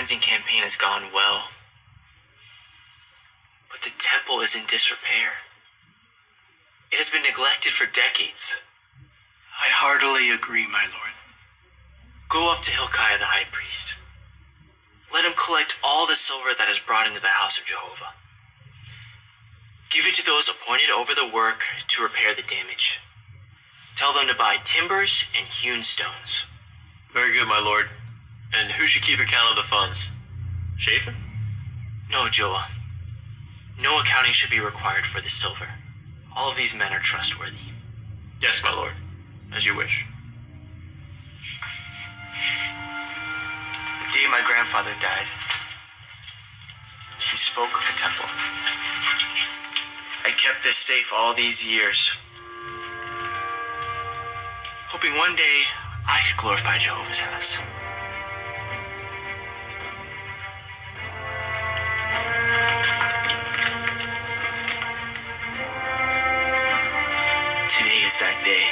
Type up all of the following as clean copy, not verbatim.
cleansing campaign has gone well, but the temple is in disrepair. It has been neglected for decades. I heartily agree, my lord. Go up to Hilkiah the high priest. Let him collect all the silver that is brought into the house of Jehovah. Give it to those appointed over the work to repair the damage. Tell them to buy timbers and hewn stones. Very good, my lord. And who should keep account of the funds? Shaphan? No, Joah. No accounting should be required for the silver. All of these men are trustworthy. Yes, my lord. As you wish. The day my grandfather died, he spoke of a temple. I kept this safe all these years, hoping one day I could glorify Jehovah's house. Today is that day.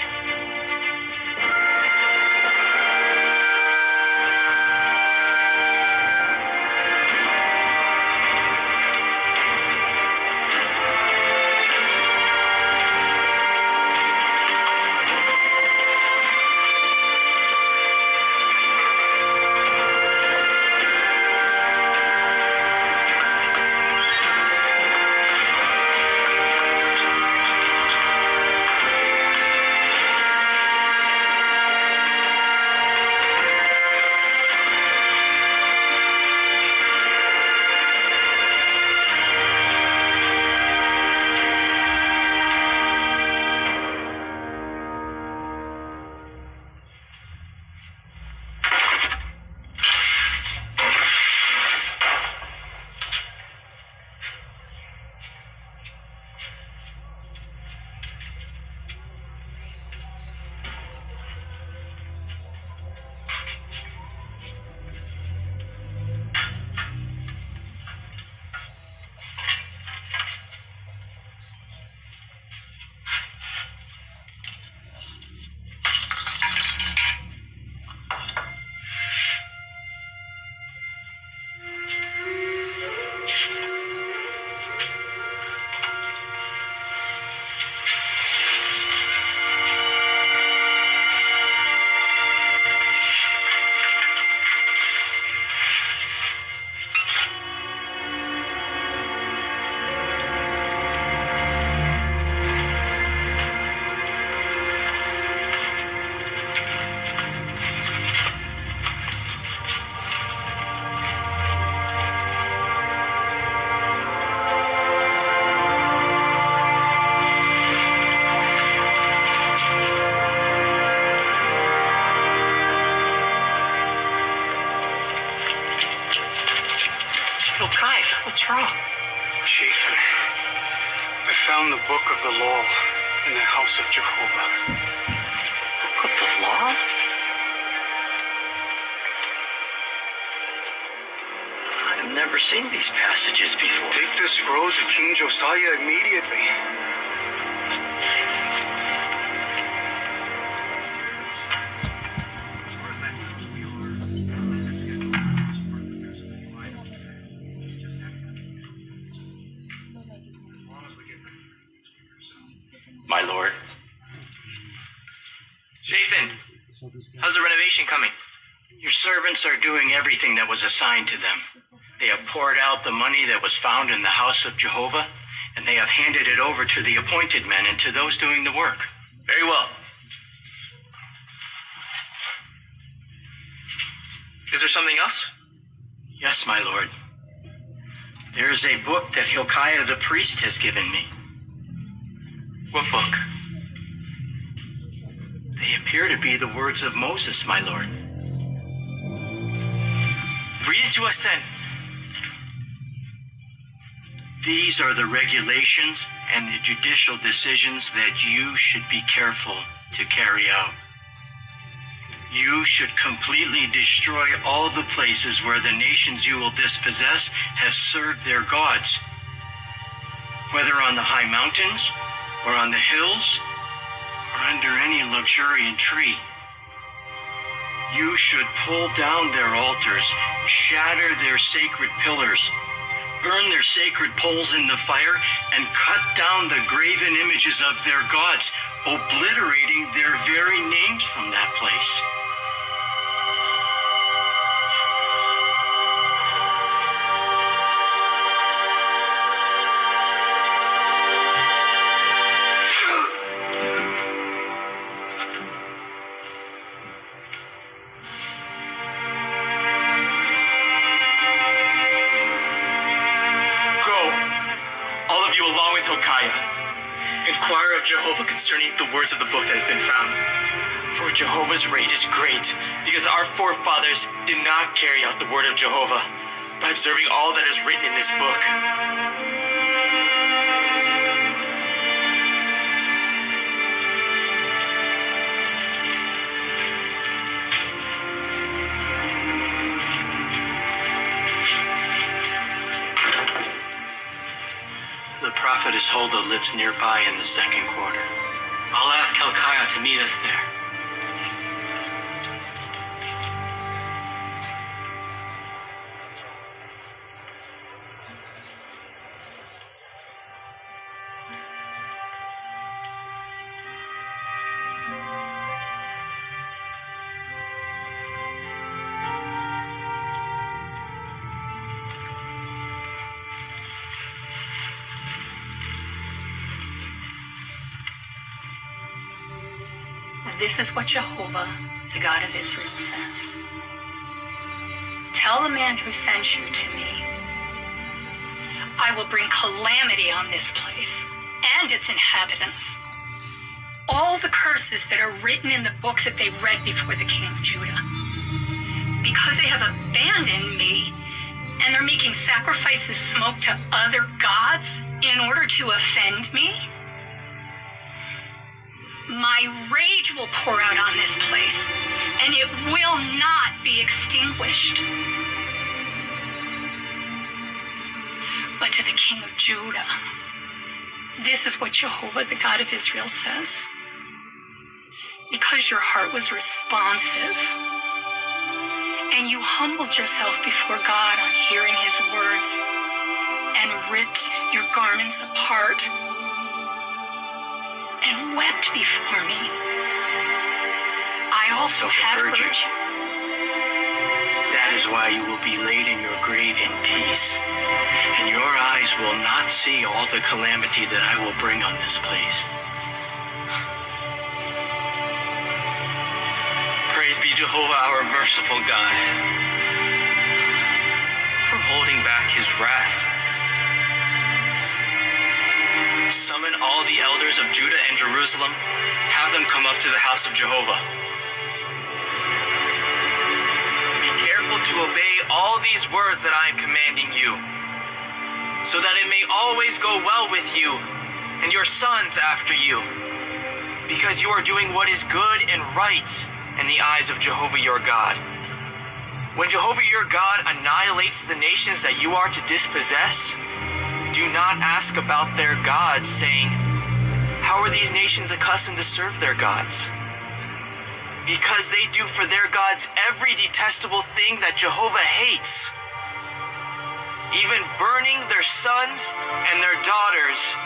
What's wrong? Shaphan, I found the book of the law in the house of Jehovah. Book of the law? I've never seen these passages before. Take this scroll to King Josiah immediately. My lord. Shaphan, how's the renovation coming? Your servants are doing everything that was assigned to them. They have poured out the money that was found in the house of Jehovah, and they have handed it over to the appointed men and to those doing the work. Very well. Is there something else? Yes, my lord. There is a book that Hilkiah the priest has given me. What book? They appear to be the words of Moses, my lord. Read it to us then. These are the regulations and the judicial decisions that you should be careful to carry out. You should completely destroy all the places where the nations you will dispossess have served their gods, whether on the high mountains or on the hills or under any luxuriant tree. You should pull down their altars, shatter their sacred pillars, burn their sacred poles in the fire, and cut down the graven images of their gods, obliterating their very names from that place. Inquire of Jehovah concerning the words of the book that has been found. For Jehovah's rage is great, because our forefathers did not carry out the word of Jehovah by observing all that is written in this book. The prophetess Huldah lives nearby in the second quarter. I'll ask Hilkiah to meet us there. This is what Jehovah, the God of Israel, says. Tell the man who sent you to me, I will bring calamity on this place and its inhabitants. All the curses that are written in the book that they read before the king of Judah. Because they have abandoned me and they're making sacrifices smoked to other gods in order to offend me, my rage will pour out on this place, and it will not be extinguished. But to the king of Judah, this is what Jehovah, the God of Israel, says. Because your heart was responsive, and you humbled yourself before God on hearing his words, and ripped your garments apart, and wept before me, I also have heard you. That is why you will be laid in your grave in peace, and your eyes will not see all the calamity that I will bring on this place. Praise be Jehovah, our merciful God, for holding back his wrath. Summon all the elders of Judah and Jerusalem. Have them come up to the house of Jehovah. Be careful to obey all these words that I am commanding you, so that it may always go well with you and your sons after you, because you are doing what is good and right in the eyes of Jehovah your God. When Jehovah your God annihilates the nations that you are to dispossess, do not ask about their gods, saying, how are these nations accustomed to serve their gods? Because they do for their gods every detestable thing that Jehovah hates, even burning their sons and their daughters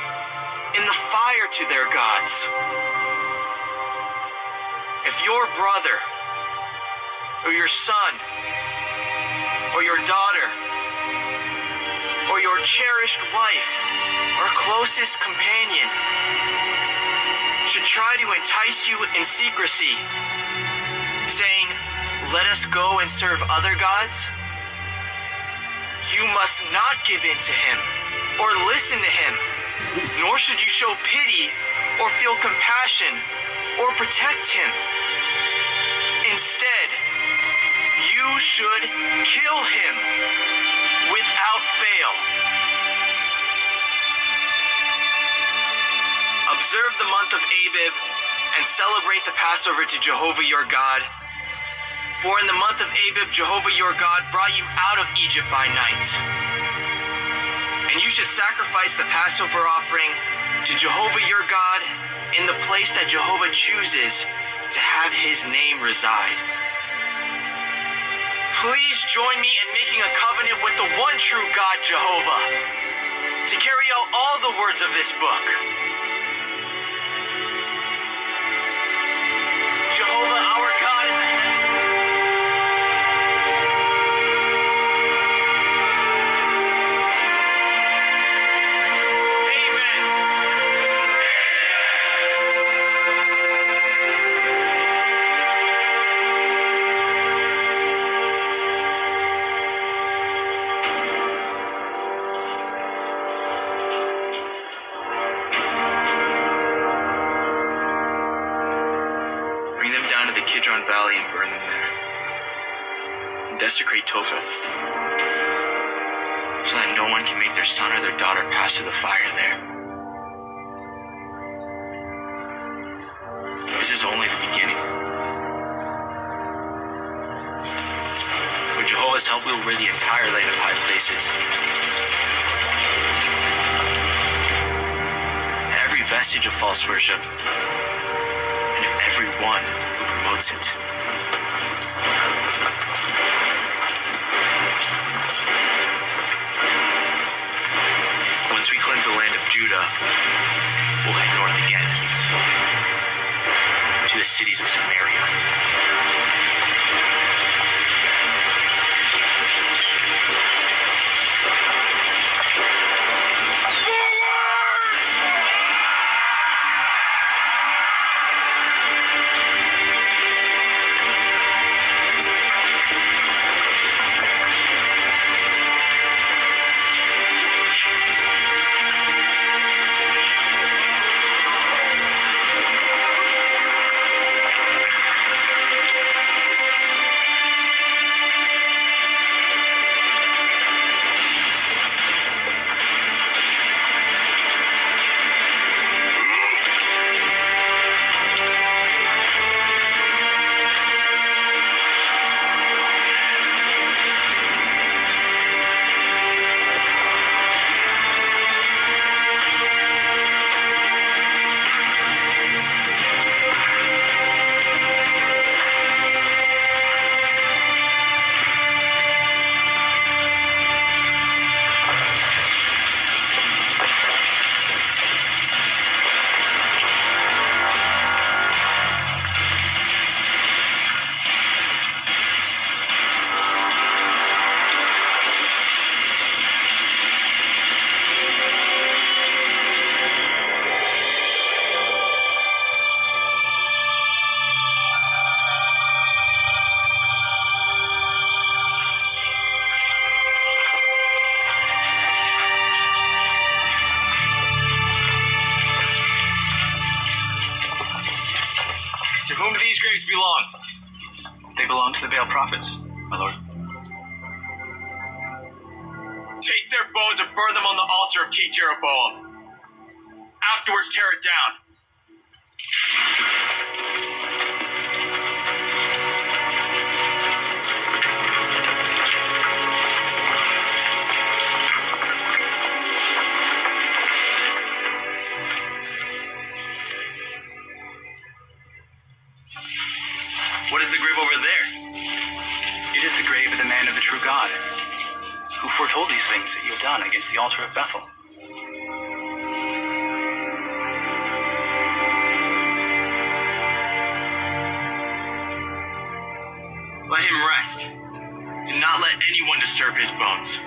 in the fire to their gods. If your brother, or your son, or your daughter, or your cherished wife, or closest companion should try to entice you in secrecy, saying, let us go and serve other gods, you must not give in to him or listen to him, nor should you show pity or feel compassion or protect him. Instead, you should kill him without fail. Observe the month of Abib and celebrate the Passover to Jehovah your God. For in the month of Abib, Jehovah your God brought you out of Egypt by night. And you should sacrifice the Passover offering to Jehovah your God in the place that Jehovah chooses to have his name reside. Please join me in making a covenant with the one true God, Jehovah, to carry out all the words of this book. Jehovah, our God in the heavens. Amen. Bring them down to the Kidron Valley and burn them there. And desecrate Topheth, so that no one can make their son or their daughter pass through the fire there. This is only the beginning. With Jehovah's help, we will rid the entire land of high places. Every vestige of false worship, and of everyone who promotes it. Once we cleanse the land of Judah, we'll head north again to the cities of Samaria. To whom do these graves belong? They belong to the Baal prophets, my lord. Take their bones and burn them on the altar of King Jeroboam. Afterwards, tear it down. What is the grave over there? It is the grave of the man of the true God, who foretold these things that you have done against the altar of Bethel. Let him rest. Do not let anyone disturb his bones.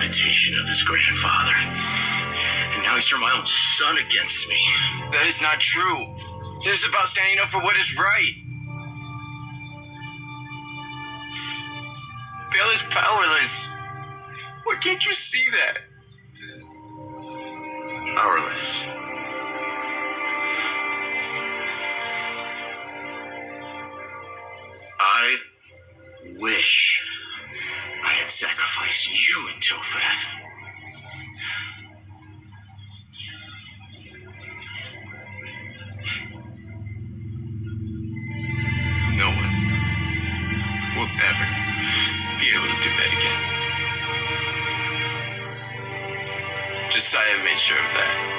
Imitation of his grandfather. And now he's turned my own son against me. That is not true. This is about standing up for what is right. Baal is powerless. Why can't you see that? Powerless. I wish I had sacrificed you in Topheth. No one will ever be able to do that again. Josiah made sure of that.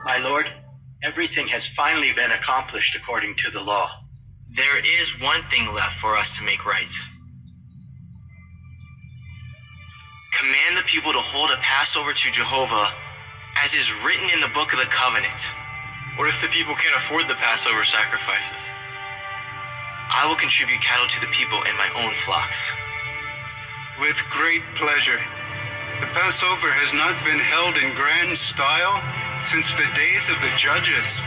My lord, everything has finally been accomplished according to the law. There is one thing left for us to make right. Command the people to hold a Passover to Jehovah, as is written in the Book of the Covenant. What if the people can't afford the Passover sacrifices? I will contribute cattle to the people in my own flocks. With great pleasure. The Passover has not been held in grand style since the days of the judges.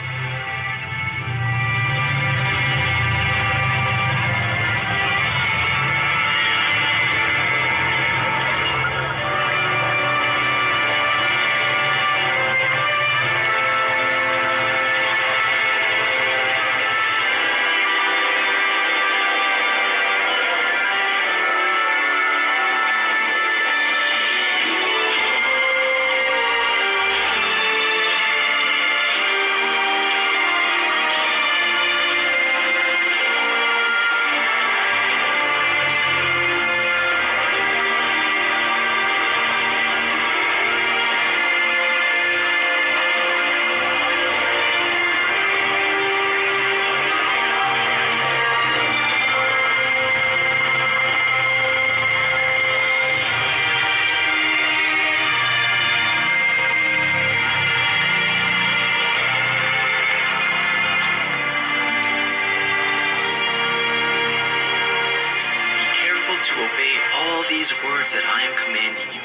Words that I am commanding you,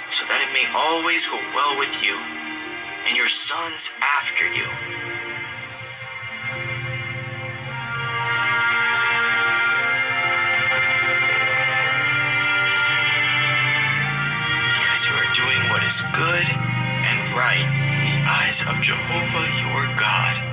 so that it may always go well with you and your sons after you. Because you are doing what is good and right in the eyes of Jehovah your God.